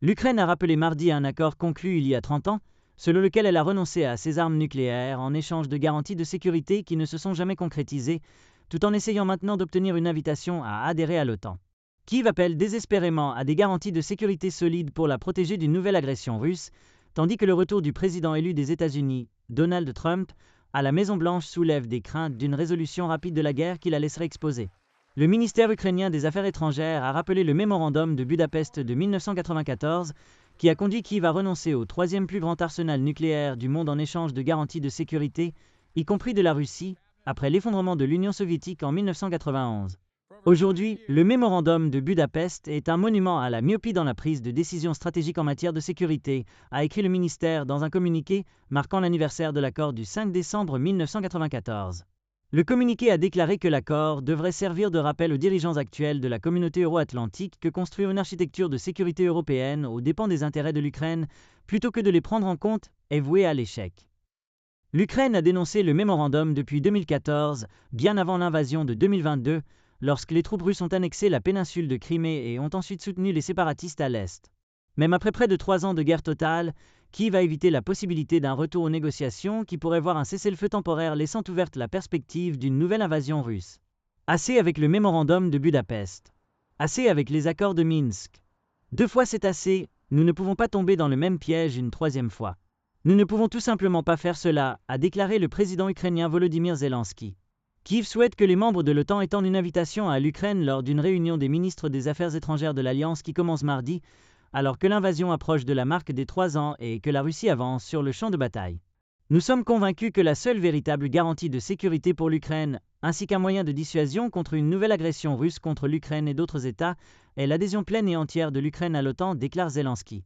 L'Ukraine a rappelé mardi un accord conclu il y a 30 ans, selon lequel elle a renoncé à ses armes nucléaires en échange de garanties de sécurité qui ne se sont jamais concrétisées, tout en essayant maintenant d'obtenir une invitation à adhérer à l'OTAN. Kiev appelle désespérément à des garanties de sécurité solides pour la protéger d'une nouvelle agression russe, tandis que le retour du président élu des États-Unis, Donald Trump, à la Maison-Blanche soulève des craintes d'une résolution rapide de la guerre qui la laisserait exposée. Le ministère ukrainien des Affaires étrangères a rappelé le mémorandum de Budapest de 1994 qui a conduit Kiev à renoncer au troisième plus grand arsenal nucléaire du monde en échange de garanties de sécurité, y compris de la Russie, après l'effondrement de l'Union soviétique en 1991. Aujourd'hui, le mémorandum de Budapest est un monument à la myopie dans la prise de décisions stratégiques en matière de sécurité, a écrit le ministère dans un communiqué marquant l'anniversaire de l'accord du 5 décembre 1994. Le communiqué a déclaré que l'accord devrait servir de rappel aux dirigeants actuels de la communauté euro-atlantique que construire une architecture de sécurité européenne aux dépens des intérêts de l'Ukraine, plutôt que de les prendre en compte, est voué à l'échec. L'Ukraine a dénoncé le mémorandum depuis 2014, bien avant l'invasion de 2022, lorsque les troupes russes ont annexé la péninsule de Crimée et ont ensuite soutenu les séparatistes à l'est. Même après près de 3 ans de guerre totale, Kiev a évité la possibilité d'un retour aux négociations qui pourrait voir un cessez-le-feu temporaire laissant ouverte la perspective d'une nouvelle invasion russe. Assez avec le mémorandum de Budapest. Assez avec les accords de Minsk. 2 fois c'est assez, nous ne pouvons pas tomber dans le même piège une 3e fois. Nous ne pouvons tout simplement pas faire cela, a déclaré le président ukrainien Volodymyr Zelensky. Kiev souhaite que les membres de l'OTAN étendent une invitation à l'Ukraine lors d'une réunion des ministres des Affaires étrangères de l'Alliance qui commence mardi, alors que l'invasion approche de la marque des 3 ans et que la Russie avance sur le champ de bataille. Nous sommes convaincus que la seule véritable garantie de sécurité pour l'Ukraine, ainsi qu'un moyen de dissuasion contre une nouvelle agression russe contre l'Ukraine et d'autres États, est l'adhésion pleine et entière de l'Ukraine à l'OTAN, déclare Zelensky.